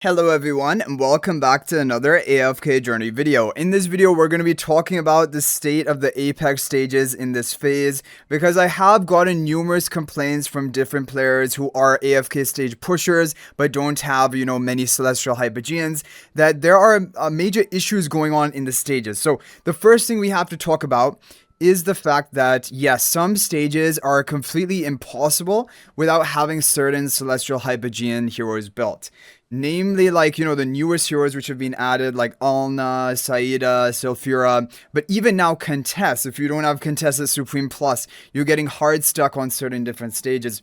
Hello everyone and welcome back to another AFK journey video. In this video we're going to be talking about the state of the Apex stages in this phase because I have gotten numerous complaints from different players who are AFK stage pushers but don't have many celestial hypogeans that there are major issues going on in the stages. So the first thing we have to talk about is the fact that, yes, some stages are completely impossible without having certain celestial hypogean heroes built. Namely, like, the newest heroes which have been added, like Alna, Saida, Sulfura, but even now Contess. If you don't have Contess at Supreme Plus, you're getting hard stuck on certain different stages.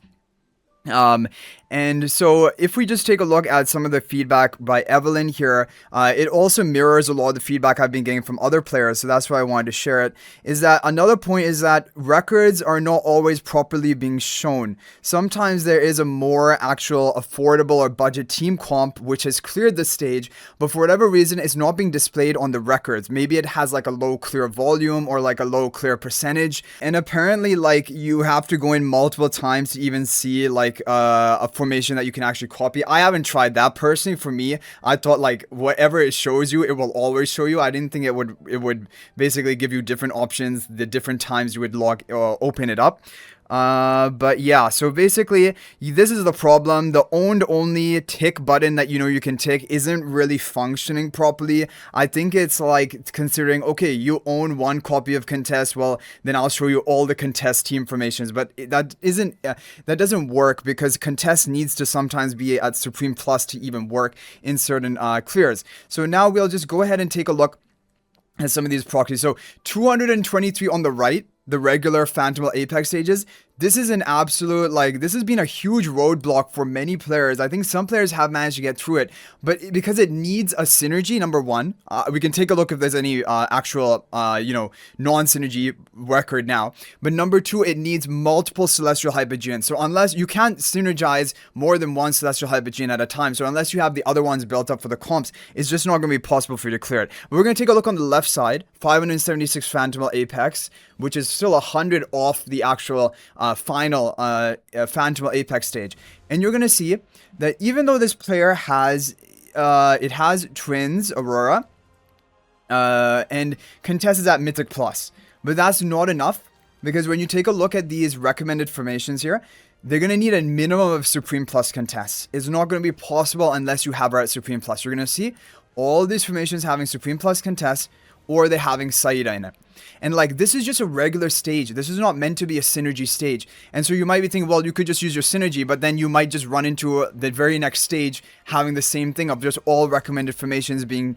And so if we just take a look at some of the feedback by Evelyn here, it also mirrors a lot of the feedback I've been getting from other players, so that's why I wanted to share it, is that another point is that records are not always properly being shown. Sometimes there is a more actual affordable or budget team comp which has cleared the stage, but for whatever reason it's not being displayed on the records. Maybe it has like a low clear volume or like a low clear percentage, and apparently like you have to go in multiple times to even see like a formation that you can actually copy. I haven't tried that personally. For me, I thought like whatever it shows you, it will always show you. I didn't think it would basically give you different options the different times you would open it up. But yeah, so basically this is the problem. The owned only tick button that you can tick isn't really functioning properly. I think it's like considering, okay, you own one copy of Contest, well then I'll show you all the Contest team formations, but that doesn't work because Contest needs to sometimes be at Supreme Plus to even work in certain clears. So now we'll just go ahead and take a look at some of these proxies. So 223 on the right, the regular Phantom Apex stages. This is an absolute, like, this has been a huge roadblock for many players. I think some players have managed to get through it, but because it needs a synergy, number one, we can take a look if there's any actual, non-synergy record now. But number two, it needs multiple celestial hypogeans. So unless you can't synergize more than one celestial hypogean at a time, so unless you have the other ones built up for the comps, it's just not going to be possible for you to clear it. But we're going to take a look on the left side, 576 Phantom Apex, which is still 100 off the actual final Phantom Apex stage. And you're gonna see that even though this player has it has Twins Aurora and Contest is at Mythic Plus, but that's not enough, because when you take a look at these recommended formations here, they're going to need a minimum of Supreme Plus Contest. It's not going to be possible unless you have her at Supreme Plus. You're going to see all these formations having Supreme Plus Contest, or they're having Saida in it. And like, this is just a regular stage. This is not meant to be a synergy stage. And so you might be thinking, well, you could just use your synergy, but then you might just run into the very next stage having the same thing of just all recommended formations being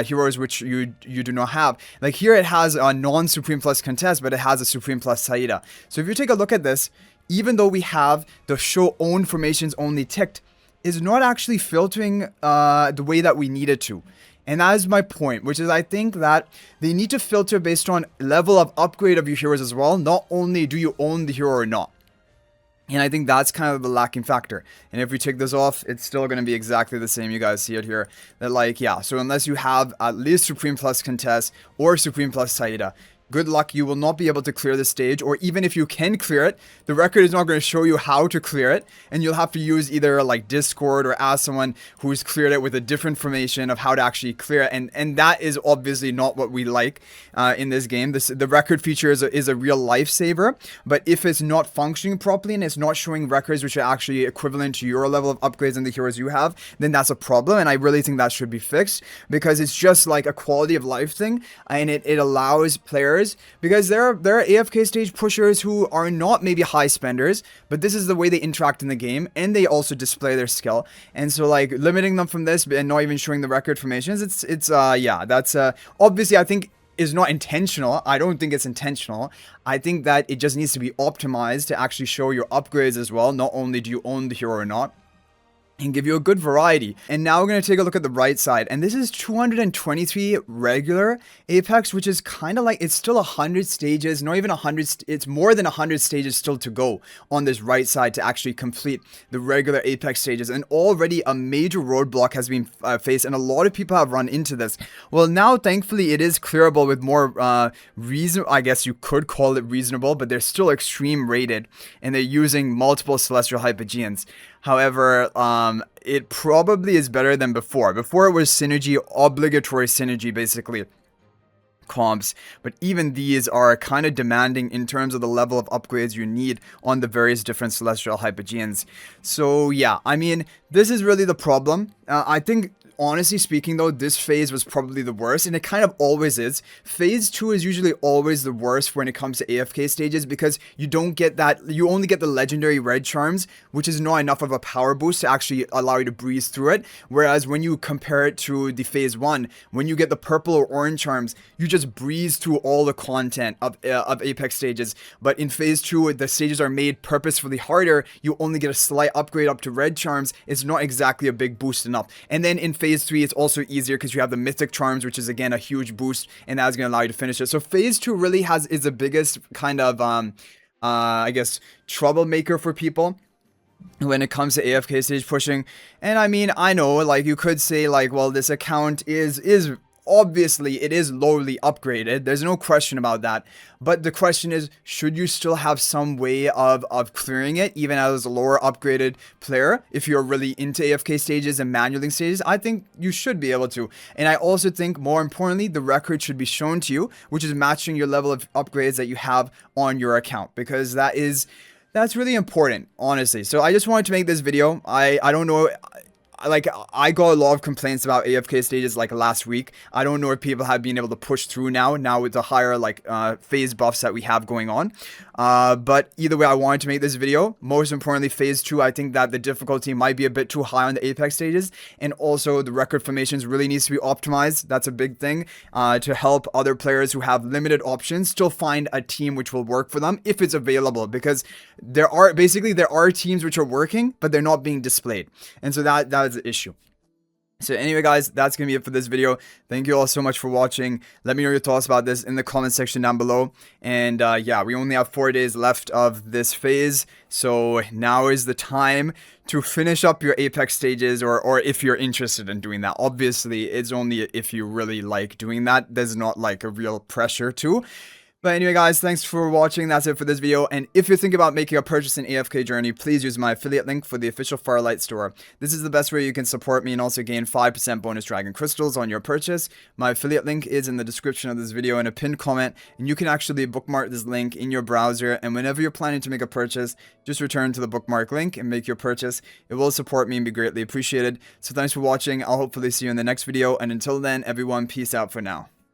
heroes which you do not have. Like here it has a non-Supreme Plus Contest, but it has a Supreme Plus Saida. So if you take a look at this, even though we have the show own formations only ticked, is not actually filtering the way that we need it to. And that is my point, which is I think that they need to filter based on level of upgrade of your heroes as well. Not only do you own the hero or not. And I think that's kind of the lacking factor. And if we take this off, it's still going to be exactly the same. You guys see it here. That like, yeah, so unless you have at least Supreme Plus Contest or Supreme Plus Saida, good luck, you will not be able to clear the stage, or even if you can clear it, the record is not going to show you how to clear it, and you'll have to use either like Discord or ask someone who's cleared it with a different formation of how to actually clear it, and that is obviously not what we like in this game. The record feature is a real lifesaver, but if it's not functioning properly and it's not showing records which are actually equivalent to your level of upgrades and the heroes you have, then that's a problem, and I really think that should be fixed, because it's just like a quality of life thing, and it allows players, because there are AFK stage pushers who are not maybe high spenders, but this is the way they interact in the game, and they also display their skill. And so like limiting them from this and not even showing the record formations, it's yeah, that's obviously I think is not intentional. I don't think it's intentional. I think that it just needs to be optimized to actually show your upgrades as well. Not only do you own the hero or not, and give you a good variety. And now we're going to take a look at the right side, and this is 223 regular Apex, which is kind of like, it's still 100 stages, not even 100, it's more than 100 stages still to go on this right side to actually complete the regular Apex stages, and already a major roadblock has been faced, and a lot of people have run into this. Well, now thankfully it is clearable with more reason, I guess you could call it reasonable, but they're still extreme rated, and they're using multiple celestial hypogeans. However, it probably is better than before. Before it was synergy, obligatory synergy, basically comps, but even these are kind of demanding in terms of the level of upgrades you need on the various different celestial hypogeans. So yeah, I mean, this is really the problem. I think, honestly speaking though, this phase was probably the worst, and it kind of always is. Phase 2 is usually always the worst when it comes to AFK stages, because you don't get that, you only get the legendary red charms, which is not enough of a power boost to actually allow you to breeze through it. Whereas when you compare it to the phase 1, when you get the purple or orange charms, you just breeze through all the content of Apex stages. But in phase 2, the stages are made purposefully harder. You only get a slight upgrade up to red charms. It's not exactly a big boost enough. And then in phase 3, it's also easier because you have the mythic charms, which is again a huge boost, and that's going to allow you to finish it. So phase 2 really is the biggest kind of I guess troublemaker for people when it comes to AFK stage pushing. And I mean, I know, like, you could say like, well, this account is obviously, it is lowly upgraded. There's no question about that. But the question is, should you still have some way of clearing it, even as a lower upgraded player? If you're really into AFK stages and manualing stages, I think you should be able to. And I also think, more importantly, the record should be shown to you, which is matching your level of upgrades that you have on your account, because that's really important, honestly. So I just wanted to make this video. I don't know. Like, I got a lot of complaints about AFK stages like last week. I don't know if people have been able to push through now with the higher like phase buffs that we have going on. But either way, I wanted to make this video. Most importantly, phase 2, I think that the difficulty might be a bit too high on the Apex stages, and also the record formations really needs to be optimized. That's a big thing to help other players who have limited options still find a team which will work for them if it's available, because there are teams which are working, but they're not being displayed, and so that is the issue. So anyway, guys, that's gonna be it for this video. Thank you all so much for watching. Let me know your thoughts about this in the comment section down below. And yeah, we only have 4 days left of this phase, so now is the time to finish up your Apex stages, or if you're interested in doing that. Obviously, it's only if you really like doing that. There's not like a real pressure to. But anyway, guys, thanks for watching. That's it for this video. And if you're thinking about making a purchase in AFK Journey, please use my affiliate link for the official Firelight store. This is the best way you can support me and also gain 5% bonus dragon crystals on your purchase. My affiliate link is in the description of this video in a pinned comment, and you can actually bookmark this link in your browser, and whenever you're planning to make a purchase, just return to the bookmark link and make your purchase. It will support me and be greatly appreciated. So thanks for watching. I'll hopefully see you in the next video, and until then, everyone, peace out for now.